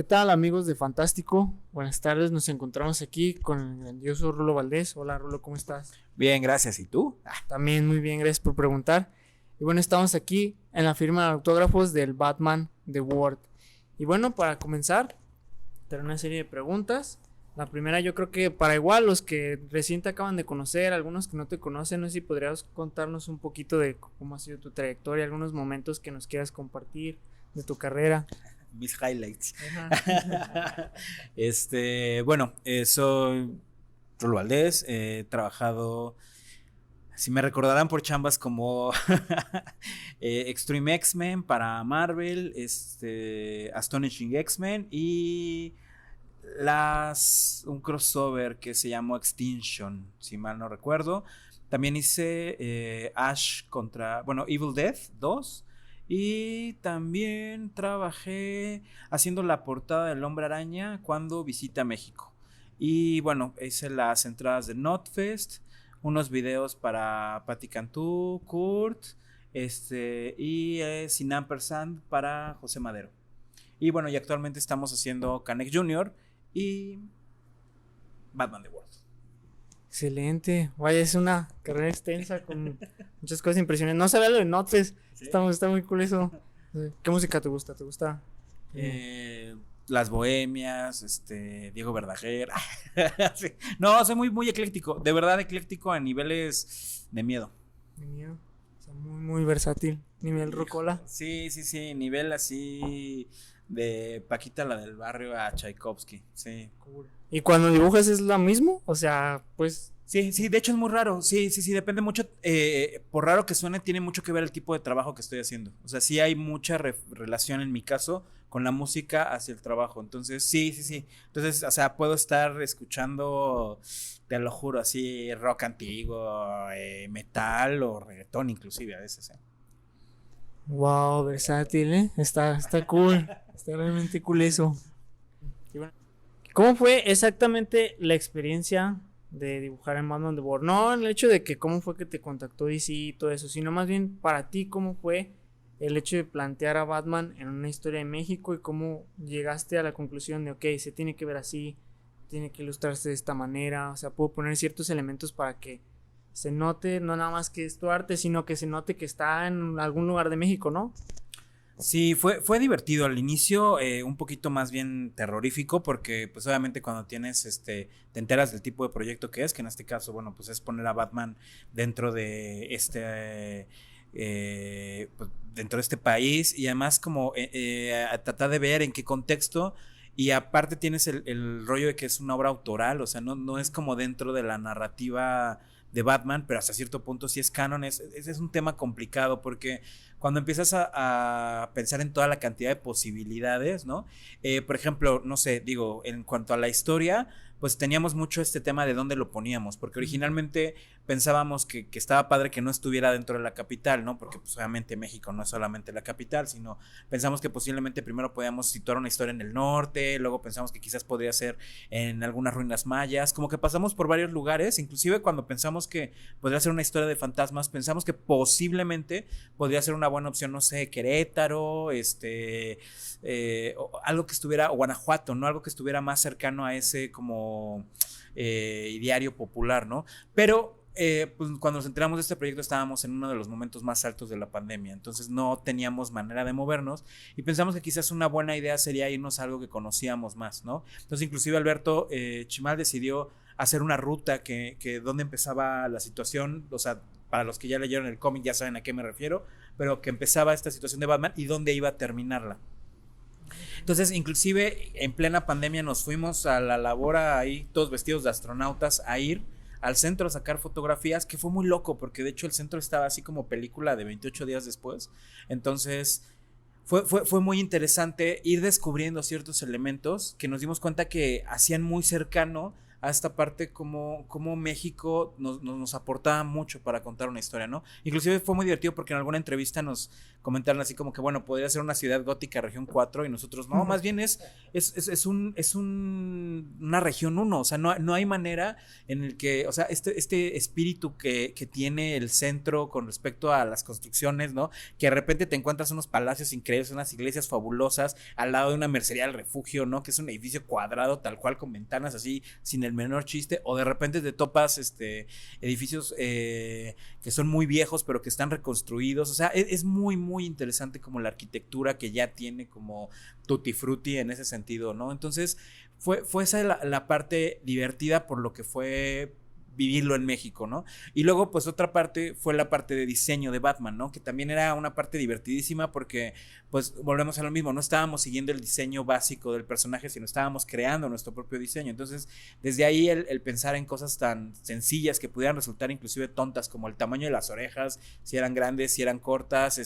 ¿Qué tal, amigos de Fantástico? Buenas tardes, nos encontramos aquí con el grandioso Rulo Valdés. Hola Rulo, ¿cómo estás? Bien, gracias. ¿Y tú? También muy bien, gracias por preguntar. Y bueno, estamos aquí en la firma de autógrafos del Batman The World. Y bueno, para comenzar, tengo una serie de preguntas. La primera, yo creo que para igual los que recién te acaban de conocer, algunos que no te conocen, no sé si podrías contarnos un poquito de cómo ha sido tu trayectoria, algunos momentos que nos quieras compartir de tu carrera. Mis highlights. Ajá. Bueno, soy Rulo Valdés. He trabajado, si me recordarán por chambas como Extreme X-Men para Marvel, Astonishing X-Men y un crossover que se llamó Extinction, si mal no recuerdo. También hice Evil Dead 2. Y también trabajé haciendo la portada del Hombre Araña cuando visita México. Y bueno, hice las entradas de Notfest, unos videos para Patti Cantú, Kurt, y Sin Ampersand para José Madero. Y bueno, y actualmente estamos haciendo Canek Jr. y Batman The World. Excelente, vaya, es una carrera extensa con muchas cosas impresionantes. No sabía lo de Notes, ¿sí? Está muy cool eso. ¿Qué música te gusta? ¿Te gusta? Las Bohemias, Diego Verdaguer. Sí. No, soy muy, muy ecléctico, de verdad ecléctico a niveles de miedo. De miedo, o sea, muy, muy versátil. Nivel rocola. Sí, nivel así de Paquita la del barrio a Tchaikovsky, sí. Cool. ¿Y cuando dibujas es lo mismo? O sea, pues... Sí, de hecho es muy raro, sí, depende mucho, por raro que suene, tiene mucho que ver el tipo de trabajo que estoy haciendo. O sea, sí hay mucha relación en mi caso con la música hacia el trabajo, entonces sí. Entonces, o sea, puedo estar escuchando, te lo juro, así rock antiguo, metal o reggaetón inclusive a veces, Wow, versátil, ¿eh? Está cool, está realmente cool eso. Y bueno, ¿cómo fue exactamente la experiencia de dibujar en Batman The World? No el hecho de que cómo fue que te contactó DC y todo eso, sino más bien para ti cómo fue el hecho de plantear a Batman en una historia de México y cómo llegaste a la conclusión de ok, se tiene que ver así, tiene que ilustrarse de esta manera, o sea, puedo poner ciertos elementos para que se note no nada más que es tu arte, sino que se note que está en algún lugar de México, ¿no? Sí, fue divertido al inicio, un poquito más bien terrorífico, porque pues obviamente cuando tienes, te enteras del tipo de proyecto que en este caso, bueno, pues es poner a Batman dentro de pues, dentro de este país, y además como a tratar de ver en qué contexto, y aparte tienes el rollo de que es una obra autoral, o sea, no es como dentro de la narrativa de Batman, pero hasta cierto punto sí es canon. Es un tema complicado porque cuando empiezas a pensar en toda la cantidad de posibilidades, ¿no? Por ejemplo, no sé, digo, en cuanto a la historia, pues teníamos mucho este tema de dónde lo poníamos, porque originalmente pensábamos que estaba padre que no estuviera dentro de la capital, ¿no? Porque pues obviamente México no es solamente la capital, sino pensamos que posiblemente primero podíamos situar una historia en el norte, luego pensamos que quizás podría ser en algunas ruinas mayas, como que pasamos por varios lugares, inclusive cuando pensamos que podría ser una historia de fantasmas, pensamos que posiblemente podría ser una buena opción, no sé, Querétaro, algo que estuviera, o Guanajuato, ¿no? Algo que estuviera más cercano a ese como ideario popular, ¿no? Pero pues cuando nos enteramos de este proyecto estábamos en uno de los momentos más altos de la pandemia, entonces no teníamos manera de movernos y pensamos que quizás una buena idea sería irnos a algo que conocíamos más, ¿no? Entonces inclusive Alberto Chimal decidió hacer una ruta que donde empezaba la situación, o sea, para los que ya leyeron el cómic ya saben a qué me refiero, pero que empezaba esta situación de Batman y dónde iba a terminarla. Entonces, inclusive en plena pandemia nos fuimos a la labor ahí, todos vestidos de astronautas, a ir al centro a sacar fotografías, que fue muy loco, porque de hecho el centro estaba así como película de 28 días después. Entonces, fue muy interesante ir descubriendo ciertos elementos que nos dimos cuenta que hacían muy cercano a esta parte como México nos aportaba mucho para contar una historia, ¿no? Inclusive fue muy divertido porque en alguna entrevista nos comentaron así como que, bueno, podría ser una ciudad gótica región 4 y nosotros, no, más bien es una región 1, o sea, no hay manera en el que, o sea, este espíritu que tiene el centro con respecto a las construcciones, ¿no? Que de repente te encuentras unos palacios increíbles, unas iglesias fabulosas, al lado de una mercería del refugio, ¿no? Que es un edificio cuadrado, tal cual, con ventanas así, sin el menor chiste, o de repente te topas, edificios que son muy viejos, pero que están reconstruidos, o sea, es muy, muy interesante como la arquitectura que ya tiene como tutti frutti en ese sentido, ¿no? Entonces, fue esa la parte divertida por lo que fue vivirlo en México, ¿no? Y luego, pues otra parte fue la parte de diseño de Batman, ¿no? Que también era una parte divertidísima porque, pues, volvemos a lo mismo, no estábamos siguiendo el diseño básico del personaje, sino estábamos creando nuestro propio diseño. Entonces, desde ahí el pensar en cosas tan sencillas que pudieran resultar inclusive tontas, como el tamaño de las orejas, si eran grandes, si eran cortas,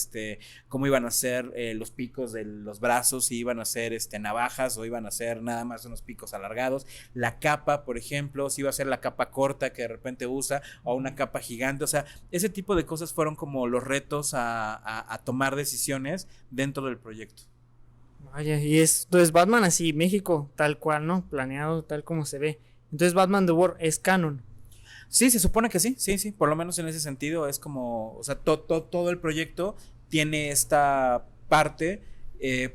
cómo iban a ser los picos de los brazos, si iban a ser navajas o iban a ser nada más unos picos alargados, la capa, por ejemplo, si iba a ser la capa corta que de repente usa o una capa gigante, o sea, ese tipo de cosas fueron como los retos a tomar decisiones dentro del proyecto. Vaya, y entonces Batman así, México, tal cual, ¿no? Planeado tal como se ve. Entonces Batman The World es canon. Sí, se supone que sí, por lo menos en ese sentido es como, o sea, todo el proyecto tiene esta parte.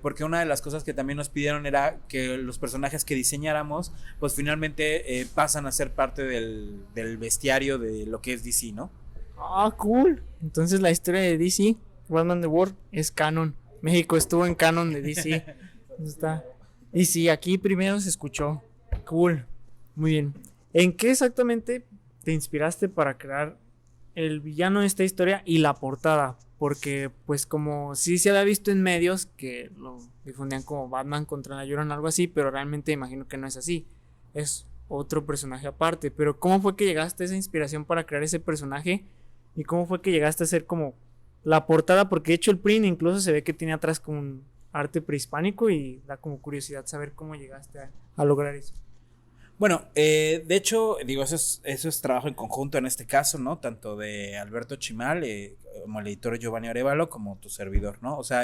Porque una de las cosas que también nos pidieron era que los personajes que diseñáramos, pues finalmente pasan a ser parte del bestiario de lo que es DC, ¿no? Ah, cool. Entonces la historia de DC, Batman The World, es canon. México estuvo en canon de DC. Está. Y sí, aquí primero se escuchó. Cool. Muy bien. ¿En qué exactamente te inspiraste para crear el villano de esta historia y la portada? Porque pues como sí se había visto en medios que lo difundían como Batman contra la Llorona, algo así, pero realmente imagino que no es así, es otro personaje aparte. Pero ¿cómo fue que llegaste a esa inspiración para crear ese personaje? ¿Y cómo fue que llegaste a hacer como la portada? Porque de hecho el print incluso se ve que tiene atrás como un arte prehispánico y da como curiosidad saber cómo llegaste a lograr eso. Bueno, de hecho, digo, eso es trabajo en conjunto en este caso, ¿no? Tanto de Alberto Chimal, como el editor Giovanni Arevalo, como tu servidor, ¿no? O sea,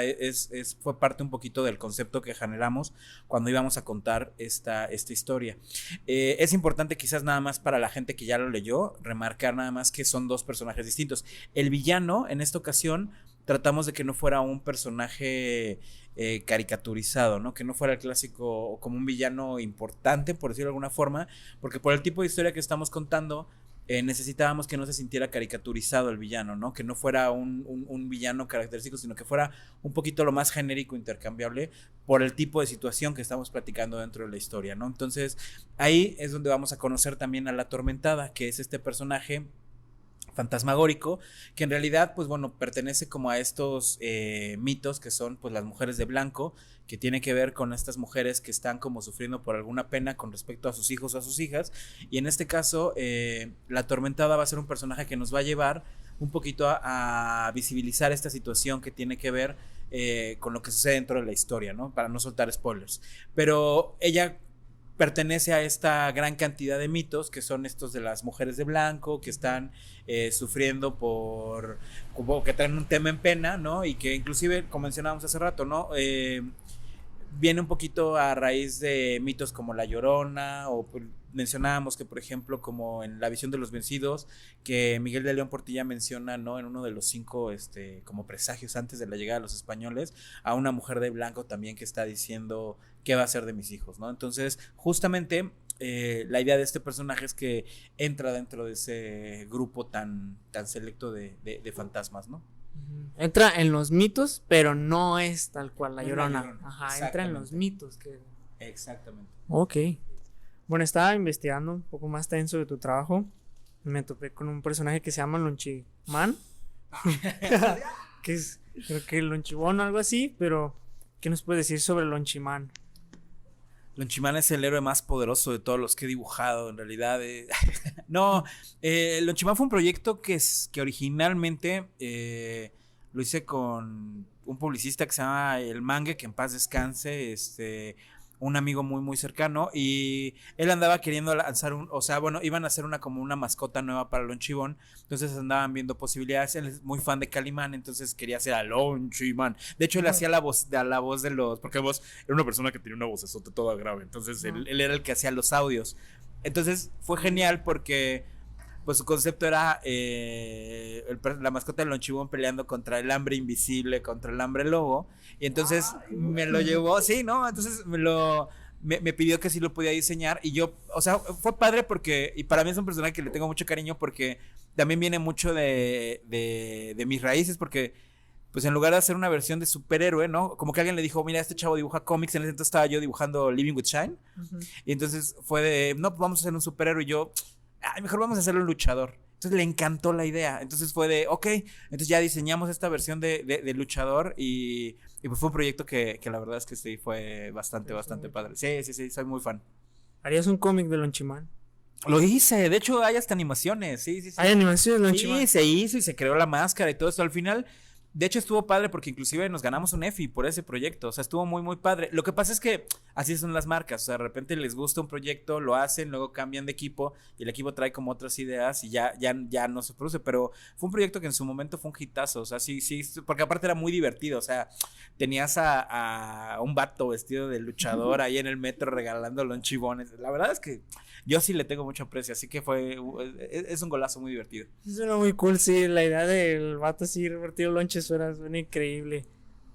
fue parte un poquito del concepto que generamos cuando íbamos a contar esta historia. Es importante quizás nada más para la gente que ya lo leyó, remarcar nada más que son dos personajes distintos. El villano, en esta ocasión, tratamos de que no fuera un personaje caricaturizado, ¿no? Que no fuera el clásico como un villano importante, por decirlo de alguna forma, porque por el tipo de historia que estamos contando, necesitábamos que no se sintiera caricaturizado el villano, ¿no? Que no fuera un villano característico, sino que fuera un poquito lo más genérico, intercambiable, por el tipo de situación que estamos platicando dentro de la historia, ¿no? Entonces, ahí es donde vamos a conocer también a la Atormentada, que es este personaje fantasmagórico, que en realidad, pues bueno, pertenece como a estos mitos que son pues las mujeres de blanco, que tiene que ver con estas mujeres que están como sufriendo por alguna pena con respecto a sus hijos o a sus hijas, y en este caso la Atormentada va a ser un personaje que nos va a llevar un poquito a visibilizar esta situación que tiene que ver con lo que sucede dentro de la historia, ¿no? Para no soltar spoilers, pero ella pertenece a esta gran cantidad de mitos que son estos de las mujeres de blanco que están sufriendo por como que traen un tema en pena, ¿no? Y que inclusive, como mencionábamos hace rato, ¿no? Viene un poquito a raíz de mitos como La Llorona, o mencionábamos que, por ejemplo, como en La Visión de los Vencidos, que Miguel de León Portilla menciona, ¿no? En uno de los 5 como presagios antes de la llegada de los españoles, a una mujer de blanco también que está diciendo qué va a ser de mis hijos, ¿no? Entonces, justamente la idea de este personaje es que entra dentro de ese grupo tan selecto de fantasmas, ¿no? Entra en los mitos, pero no es tal cual la Llorona. La Llorona. Ajá, entra en los mitos. Exactamente. Ok. Bueno, estaba investigando un poco más también sobre tu trabajo. Me topé con un personaje que se llama Lonchiman. Que es, creo que Lonchibón o algo así, pero ¿qué nos puedes decir sobre Lonchiman? Lonchiman es el héroe más poderoso de todos los que he dibujado, en realidad. No, Lonchiman fue un proyecto que originalmente lo hice con un publicista que se llama El Mangue, que en paz descanse. un amigo muy, muy cercano, y él andaba queriendo lanzar iban a hacer como una mascota nueva para Lonchibón, entonces andaban viendo posibilidades. Él es muy fan de Calimán, entonces quería hacer a Lonchimán. De hecho, él hacía la voz de los, porque era una persona que tenía una vocesota toda grave, entonces él era el que hacía los audios. Entonces fue genial porque pues su concepto era la mascota de Lonchibón peleando contra el hambre invisible, contra el hambre lobo. Y entonces me lo llevó, sí, ¿no? Entonces me pidió que sí lo podía diseñar. Y yo, o sea, fue padre porque, y para mí es un personaje que le tengo mucho cariño porque también viene mucho de mis raíces, porque pues en lugar de hacer una versión de superhéroe, ¿no? Como que alguien le dijo, mira, este chavo dibuja cómics. En ese entonces estaba yo dibujando Living with Shine. Y entonces fue de, no, pues vamos a hacer un superhéroe. Y yo, mejor vamos a hacerlo un luchador. Entonces le encantó la idea. Entonces fue de, ok. Entonces ya diseñamos esta versión de luchador. Y pues fue un proyecto que la verdad es que sí fue bastante padre. Sí, soy muy fan. ¿Harías un cómic de Lonchimán? Lo hice, de hecho hay hasta animaciones, sí. ¿Hay animaciones de Lonchimán? Sí, se hizo y se creó la máscara y todo esto. Al final, de hecho estuvo padre porque inclusive nos ganamos un EFI por ese proyecto. O sea, estuvo muy, muy padre. Lo que pasa es que así son las marcas. O sea, de repente les gusta un proyecto, lo hacen, luego cambian de equipo y el equipo trae como otras ideas y ya no se produce. Pero fue un proyecto que en su momento fue un hitazo. O sea, sí, porque aparte era muy divertido. O sea, tenías a un vato vestido de luchador ahí en el metro regalando lonchibones. La verdad es que yo sí le tengo mucho aprecio, así que es un golazo muy divertido. Suena muy cool, sí, la idea del vato así repartido lonches suena increíble.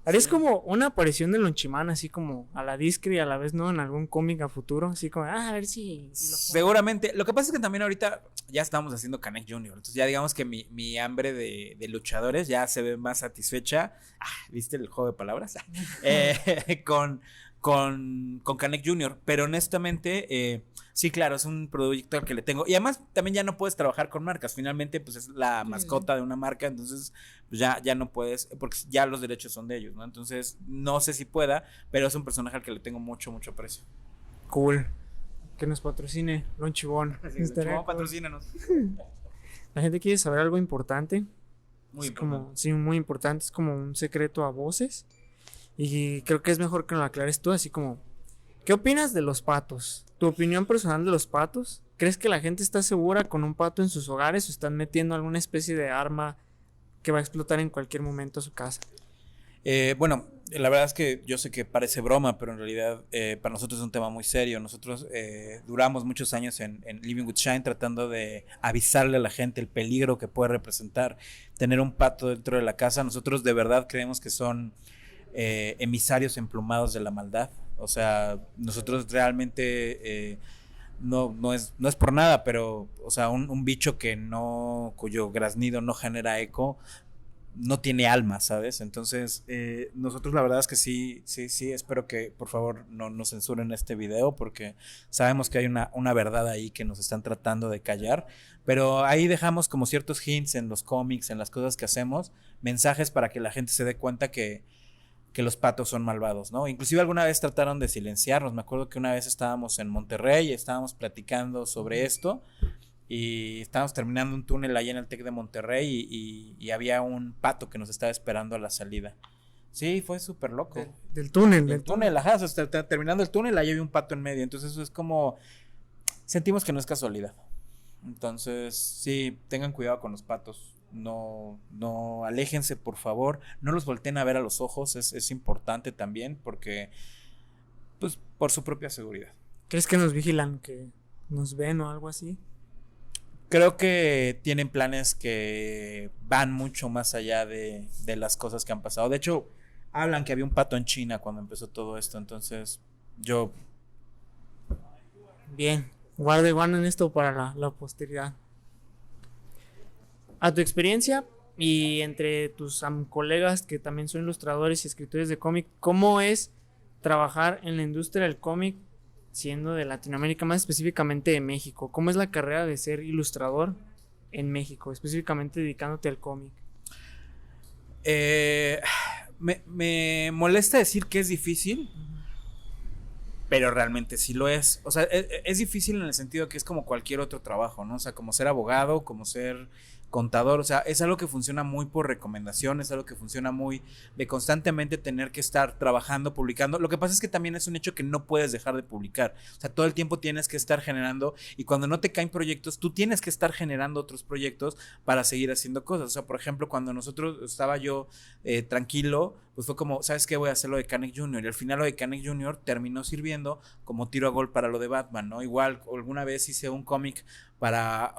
¿Harías como una aparición de Lonchimán así como a la discre y a la vez no en algún cómic a futuro? Así como, a ver si seguramente. Lo que pasa es que también ahorita ya estamos haciendo Canek Junior, entonces ya digamos que mi hambre de luchadores ya se ve más satisfecha. ¿Viste el juego de palabras? Con Canek Junior, pero honestamente, sí, claro, es un proyecto al que le tengo. Y además también ya no puedes trabajar con marcas. Finalmente, pues es la mascota de una marca, entonces pues ya no puedes, porque ya los derechos son de ellos, ¿no? Entonces, no sé si pueda, pero es un personaje al que le tengo mucho, mucho aprecio. Cool. Que nos patrocine Lonchibón. Lonchibón, patrocínanos. La gente quiere saber algo importante. Muy importante. Sí, muy importante. Es como un secreto a voces. Y creo que es mejor que nos lo aclares tú, así como, ¿qué opinas de los patos? ¿Tu opinión personal de los patos? ¿Crees que la gente está segura con un pato en sus hogares o están metiendo alguna especie de arma que va a explotar en cualquier momento a su casa? Bueno, la verdad es que yo sé que parece broma, pero en realidad para nosotros es un tema muy serio. Nosotros duramos muchos años en Living with Shine tratando de avisarle a la gente el peligro que puede representar tener un pato dentro de la casa. Nosotros de verdad creemos que son emisarios emplumados de la maldad. O sea, nosotros realmente no es por nada, pero o sea, un bicho cuyo graznido no genera eco, no tiene alma, ¿sabes? Entonces, nosotros la verdad es que sí, espero que por favor no nos censuren este video, porque sabemos que hay una verdad ahí que nos están tratando de callar, pero ahí dejamos como ciertos hints en los cómics, en las cosas que hacemos, mensajes para que la gente se dé cuenta que los patos son malvados, ¿no? Inclusive alguna vez trataron de silenciarnos. Me acuerdo que una vez estábamos en Monterrey y estábamos platicando sobre esto y estábamos terminando un túnel ahí en el TEC de Monterrey y había un pato que nos estaba esperando a la salida. Sí, fue súper loco. Del túnel. Del túnel, ajá, o sea, terminando el túnel, ahí había un pato en medio. Entonces eso es como, sentimos que no es casualidad. Entonces, sí, tengan cuidado con los patos. No aléjense, por favor. No los volteen a ver a los ojos. Es importante también porque, pues, por su propia seguridad. ¿Crees que nos vigilan, que nos ven o algo así? Creo que tienen planes que van mucho más allá de las cosas que han pasado. De hecho, hablan que había un pato en China cuando empezó todo esto. Entonces, Bien, guarden esto para la posteridad. A tu experiencia y entre tus colegas que también son ilustradores y escritores de cómic, ¿cómo es trabajar en la industria del cómic siendo de Latinoamérica, más específicamente de México? ¿Cómo es la carrera de ser ilustrador en México, específicamente dedicándote al cómic? Me molesta decir que es difícil, pero realmente sí lo es. O sea, es difícil en el sentido que es como cualquier otro trabajo, ¿no? O sea, como ser abogado, como ser contador, o sea, es algo que funciona muy por recomendación, es algo que funciona muy de constantemente tener que estar trabajando, publicando. Lo que pasa es que también es un hecho que no puedes dejar de publicar, o sea, todo el tiempo tienes que estar generando y cuando no te caen proyectos, tú tienes que estar generando otros proyectos para seguir haciendo cosas. O sea, por ejemplo, cuando estaba yo tranquilo, pues fue como, ¿sabes qué? Voy a hacer lo de Canek Jr. Y al final lo de Canek Jr. terminó sirviendo como tiro a gol para lo de Batman, ¿no? Igual, alguna vez hice un cómic para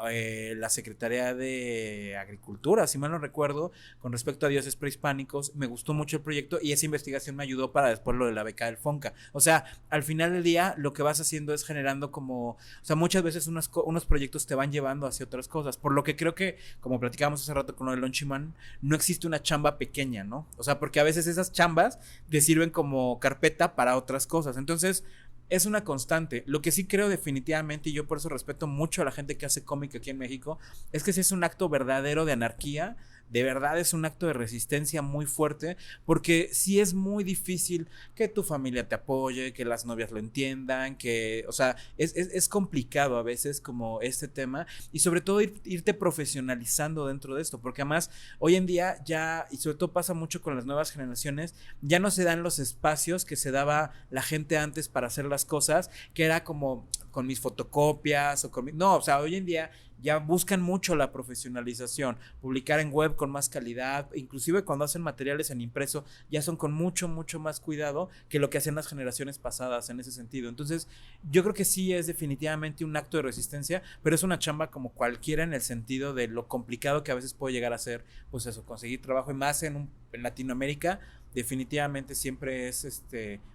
la Secretaría de Agricultura, si mal no recuerdo, con respecto a dioses prehispánicos. Me gustó mucho el proyecto y esa investigación me ayudó para después lo de la beca del Fonca. O sea, al final del día lo que vas haciendo es generando como, o sea, muchas veces unos proyectos te van llevando hacia otras cosas, por lo que creo que, como platicábamos hace rato con lo de Lonchiman, no existe una chamba pequeña, ¿no? O sea, porque a veces esas chambas te sirven como carpeta para otras cosas. Entonces, es una constante. Lo que sí creo definitivamente, y yo por eso respeto mucho a la gente que hace cómic aquí en México, es que si es un acto verdadero de anarquía, de verdad es un acto de resistencia muy fuerte, porque sí es muy difícil que tu familia te apoye, que las novias lo entiendan, que, o sea, es complicado a veces como este tema, y sobre todo irte profesionalizando dentro de esto, porque además hoy en día ya, y sobre todo pasa mucho con las nuevas generaciones, ya no se dan los espacios que se daba la gente antes para hacer las cosas, que era como con mis fotocopias no, o sea, hoy en día ya buscan mucho la profesionalización, publicar en web con más calidad, inclusive cuando hacen materiales en impreso, ya son con mucho más cuidado que lo que hacían las generaciones pasadas en ese sentido. Entonces, yo creo que sí es definitivamente un acto de resistencia, pero es una chamba como cualquiera en el sentido de lo complicado que a veces puede llegar a ser, pues eso, conseguir trabajo, y más en Latinoamérica, definitivamente siempre es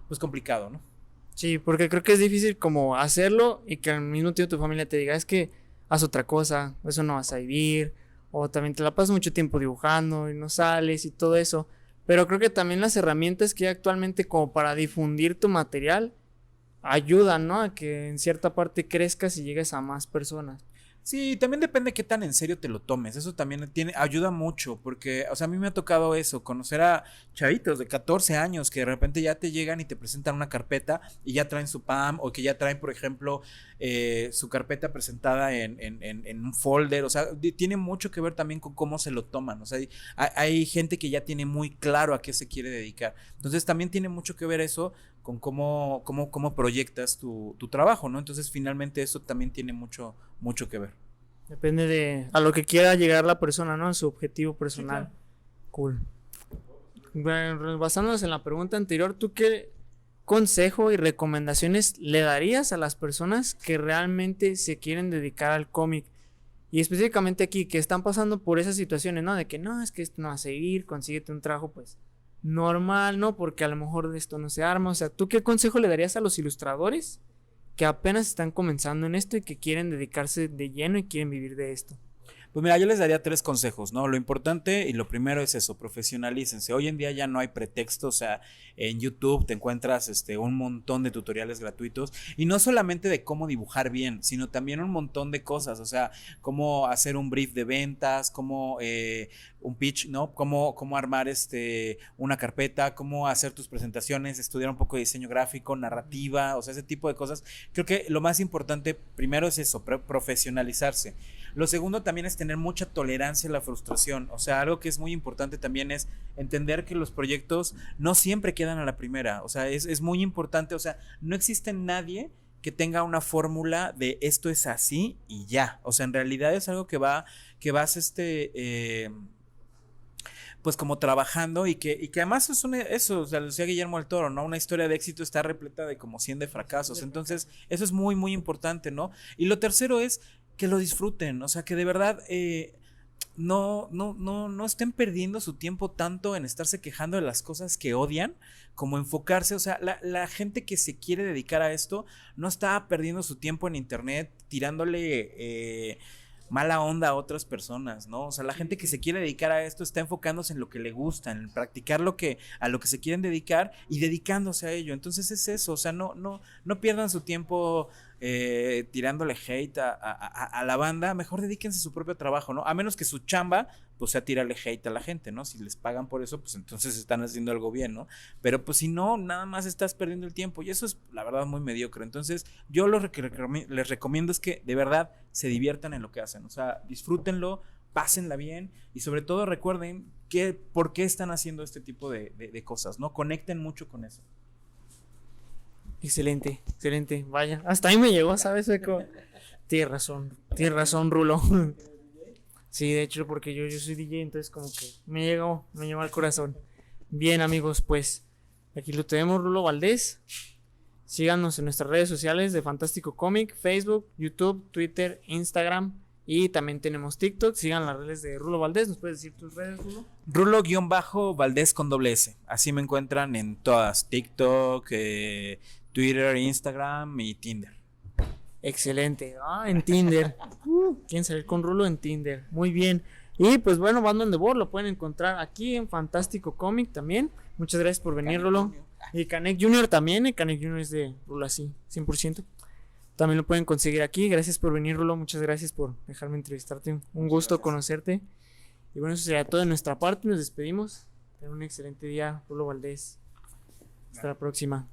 pues complicado, ¿no? Sí, porque creo que es difícil como hacerlo y que al mismo tiempo tu familia te diga, es que haz otra cosa, eso no vas a vivir, o también te la pasas mucho tiempo dibujando y no sales y todo eso. Pero creo que también las herramientas que hay actualmente como para difundir tu material ayudan, ¿no? A que en cierta parte crezcas y llegues a más personas. Sí, también depende qué tan en serio te lo tomes. Eso también ayuda mucho, porque, o sea, a mí me ha tocado eso, conocer a chavitos de 14 años que de repente ya te llegan y te presentan una carpeta y ya traen su PAM, o que ya traen, por ejemplo, su carpeta presentada en un folder. O sea, tiene mucho que ver también con cómo se lo toman. O sea, hay gente que ya tiene muy claro a qué se quiere dedicar. Entonces, también tiene mucho que ver eso con cómo proyectas tu trabajo, ¿no? Entonces, finalmente eso también tiene mucho que ver. Depende de a lo que quiera llegar la persona, ¿no? En su objetivo personal. Sí, claro. Cool. Bueno, basándonos en la pregunta anterior, ¿tú qué consejo y recomendaciones le darías a las personas que realmente se quieren dedicar al cómic? Y específicamente aquí, que están pasando por esas situaciones, ¿no? De que no, es que esto no va a seguir, consíguete un trabajo, pues, normal, ¿no? Porque a lo mejor esto no se arma. O sea, ¿tú qué consejo le darías a los ilustradores que apenas están comenzando en esto y que quieren dedicarse de lleno y quieren vivir de esto? Pues mira, yo les daría 3 consejos, ¿no? Lo importante y lo primero es eso, profesionalícense. Hoy en día ya no hay pretexto, o sea, en YouTube te encuentras un montón de tutoriales gratuitos, y no solamente de cómo dibujar bien, sino también un montón de cosas, o sea, cómo hacer un brief de ventas, cómo un pitch, ¿no? Cómo armar una carpeta, cómo hacer tus presentaciones, estudiar un poco de diseño gráfico, narrativa, o sea, ese tipo de cosas. Creo que lo más importante primero es eso, profesionalizarse. Lo segundo también es tener mucha tolerancia a la frustración. O sea, algo que es muy importante también es entender que los proyectos no siempre quedan a la primera. O sea, es muy importante. O sea, no existe nadie que tenga una fórmula de esto es así y ya. O sea, en realidad es algo que vas pues como trabajando, y que además eso, o sea, lo decía Guillermo del Toro, ¿no? Una historia de éxito está repleta de como 100 de fracasos. Entonces, eso es muy importante, ¿no? Y lo tercero es que lo disfruten, o sea, que de verdad no estén perdiendo su tiempo tanto en estarse quejando de las cosas que odian, como enfocarse. O sea, la gente que se quiere dedicar a esto no está perdiendo su tiempo en internet tirándole mala onda a otras personas, ¿no? O sea, la gente que se quiere dedicar a esto está enfocándose en lo que le gusta, en practicar a lo que se quieren dedicar y dedicándose a ello. Entonces es eso, o sea, no pierdan su tiempo tirándole hate a la banda. Mejor dedíquense a su propio trabajo, ¿no? A menos que su chamba pues sea tirarle hate a la gente, ¿no? Si les pagan por eso, pues entonces están haciendo algo bien, ¿no? Pero pues si no, nada más estás perdiendo el tiempo, y eso es la verdad muy mediocre. Entonces yo lo que les recomiendo es que de verdad se diviertan en lo que hacen, o sea, disfrútenlo, pásenla bien y sobre todo recuerden por qué están haciendo este tipo de cosas, ¿no? Conecten mucho con eso. Excelente, excelente. Vaya, hasta ahí me llegó, ¿sabes? Tienes razón, Rulo. Sí, de hecho, porque yo soy DJ, entonces como que me llegó al corazón. Bien, amigos, pues aquí lo tenemos, Rulo Valdés. Síganos en nuestras redes sociales de Fantástico Cómic, Facebook, YouTube, Twitter, Instagram y también tenemos TikTok. Sigan las redes de Rulo Valdés. ¿Nos puedes decir tus redes, Rulo? Rulo-Valdés con doble S. Así me encuentran en todas: TikTok, Twitter, Instagram y Tinder. Excelente. En Tinder. ¿Quieren salir con Rulo en Tinder? Muy bien. Y pues bueno, Batman The Board lo pueden encontrar aquí en Fantástico Cómic también. Muchas gracias por venir, Rulo. Y Canek Jr. también. Canek Jr. es de Rulo así, 100%. También lo pueden conseguir aquí. Gracias por venir, Rulo. Muchas gracias por dejarme entrevistarte. Un gusto conocerte. Y bueno, eso sería todo de nuestra parte. Nos despedimos. Ten un excelente día, Rulo Valdés. Hasta la próxima.